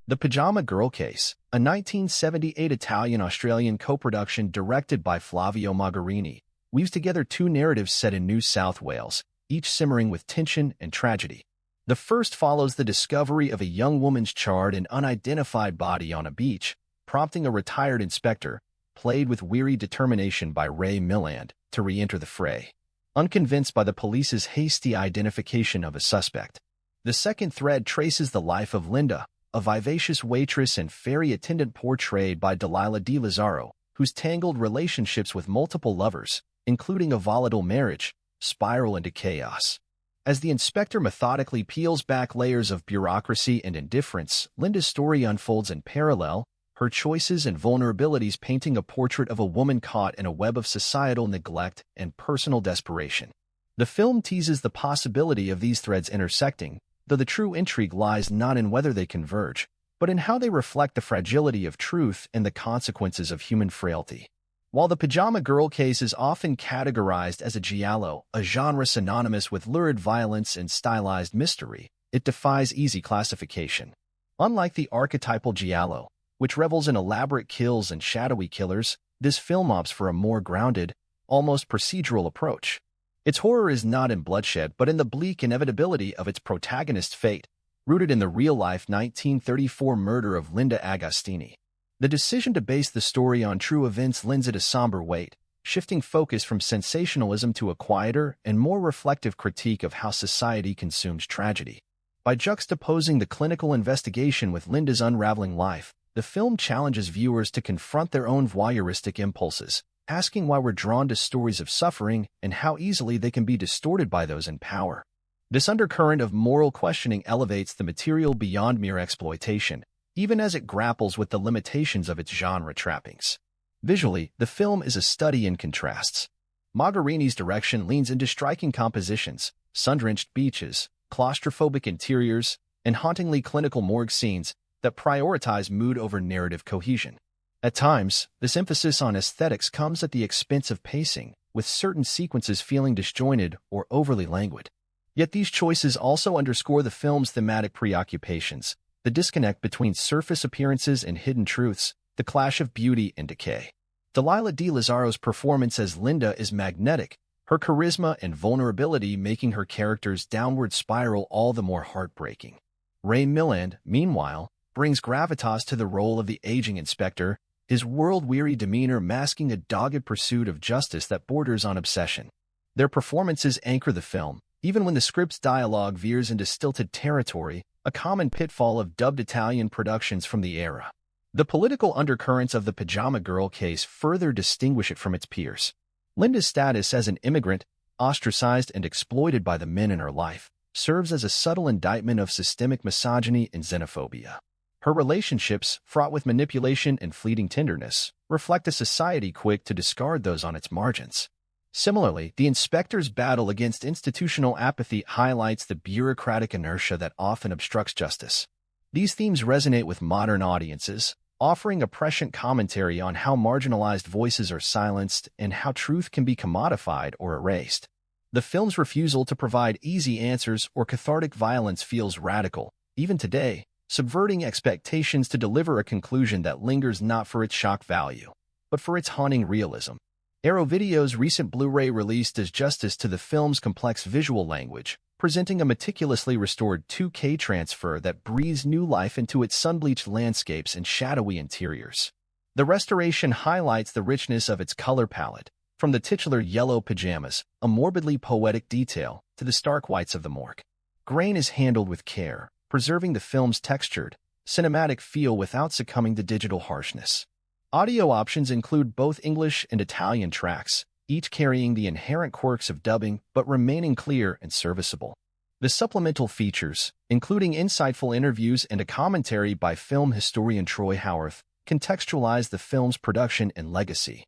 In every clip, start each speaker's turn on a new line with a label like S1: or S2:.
S1: The Pyjama Girl Case, a 1978 Italian-Australian co-production directed by Flavio Mogherini, weaves together two narratives set in New South Wales, each simmering with tension and tragedy. The first follows the discovery of a young woman's charred and unidentified body on a beach, prompting a retired inspector, played with weary determination by Ray Milland, to re-enter the fray, unconvinced by the police's hasty identification of a suspect. The second thread traces the life of Linda, a vivacious waitress and ferry attendant portrayed by Delilah De Lazzaro, whose tangled relationships with multiple lovers, including a volatile marriage, spiral into chaos. As the inspector methodically peels back layers of bureaucracy and indifference, Linda's story unfolds in parallel, her choices and vulnerabilities painting a portrait of a woman caught in a web of societal neglect and personal desperation. The film teases the possibility of these threads intersecting, though the true intrigue lies not in whether they converge, but in how they reflect the fragility of truth and the consequences of human frailty. While the Pyjama Girl Case is often categorized as a giallo, a genre synonymous with lurid violence and stylized mystery, it defies easy classification. Unlike the archetypal giallo, which revels in elaborate kills and shadowy killers, this film opts for a more grounded, almost procedural approach. Its horror is not in bloodshed but in the bleak inevitability of its protagonist's fate, rooted in the real-life 1934 murder of Linda Agostini. The decision to base the story on true events lends it a somber weight, shifting focus from sensationalism to a quieter and more reflective critique of how society consumes tragedy. By juxtaposing the clinical investigation with Linda's unraveling life, the film challenges viewers to confront their own voyeuristic impulses, asking why we're drawn to stories of suffering and how easily they can be distorted by those in power. This undercurrent of moral questioning elevates the material beyond mere exploitation, even as it grapples with the limitations of its genre trappings. Visually, the film is a study in contrasts. Mogherini's direction leans into striking compositions, sun-drenched beaches, claustrophobic interiors, and hauntingly clinical morgue scenes that prioritize mood over narrative cohesion. At times, this emphasis on aesthetics comes at the expense of pacing, with certain sequences feeling disjointed or overly languid. Yet these choices also underscore the film's thematic preoccupations, the disconnect between surface appearances and hidden truths, the clash of beauty and decay. Delilah De Lazzaro's performance as Linda is magnetic, her charisma and vulnerability making her character's downward spiral all the more heartbreaking. Ray Milland, meanwhile, brings gravitas to the role of the aging inspector, his world-weary demeanor masking a dogged pursuit of justice that borders on obsession. Their performances anchor the film, even when the script's dialogue veers into stilted territory, a common pitfall of dubbed Italian productions from the era. The political undercurrents of the Pyjama Girl Case further distinguish it from its peers. Linda's status as an immigrant, ostracized and exploited by the men in her life, serves as a subtle indictment of systemic misogyny and xenophobia. Her relationships, fraught with manipulation and fleeting tenderness, reflect a society quick to discard those on its margins. Similarly, the inspector's battle against institutional apathy highlights the bureaucratic inertia that often obstructs justice. These themes resonate with modern audiences, offering a prescient commentary on how marginalized voices are silenced and how truth can be commodified or erased. The film's refusal to provide easy answers or cathartic violence feels radical, even today, subverting expectations to deliver a conclusion that lingers not for its shock value, but for its haunting realism. Arrow Video's recent Blu-ray release does justice to the film's complex visual language, presenting a meticulously restored 2K transfer that breathes new life into its sun-bleached landscapes and shadowy interiors. The restoration highlights the richness of its color palette, from the titular yellow pajamas, a morbidly poetic detail, to the stark whites of the morgue. Grain is handled with care, preserving the film's textured, cinematic feel without succumbing to digital harshness. Audio options include both English and Italian tracks, each carrying the inherent quirks of dubbing but remaining clear and serviceable. The supplemental features, including insightful interviews and a commentary by film historian Troy Howarth, contextualize the film's production and legacy.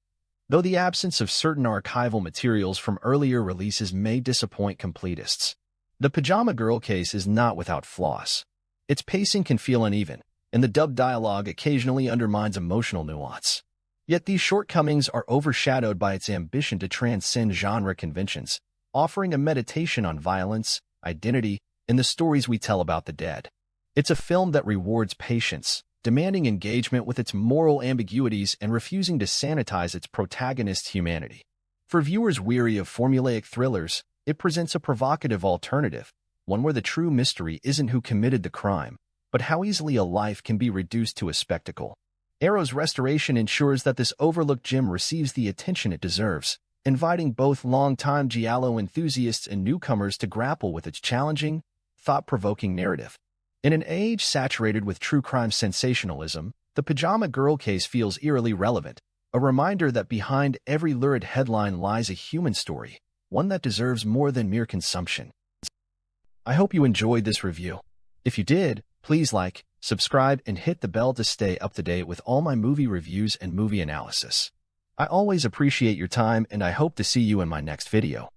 S1: Though the absence of certain archival materials from earlier releases may disappoint completists, the Pyjama Girl Case is not without flaws. Its pacing can feel uneven, and the dubbed dialogue occasionally undermines emotional nuance. Yet these shortcomings are overshadowed by its ambition to transcend genre conventions, offering a meditation on violence, identity, and the stories we tell about the dead. It's a film that rewards patience, demanding engagement with its moral ambiguities and refusing to sanitize its protagonist's humanity. For viewers weary of formulaic thrillers, it presents a provocative alternative, one where the true mystery isn't who committed the crime, but how easily a life can be reduced to a spectacle. Arrow's restoration ensures that this overlooked gem receives the attention it deserves, inviting both longtime Giallo enthusiasts and newcomers to grapple with its challenging, thought-provoking narrative. In an age saturated with true crime sensationalism, the Pyjama Girl case feels eerily relevant, a reminder that behind every lurid headline lies a human story, one that deserves more than mere consumption. I hope you enjoyed this review. If you did, please like, subscribe, and hit the bell to stay up to date with all my movie reviews and movie analysis. I always appreciate your time, and I hope to see you in my next video.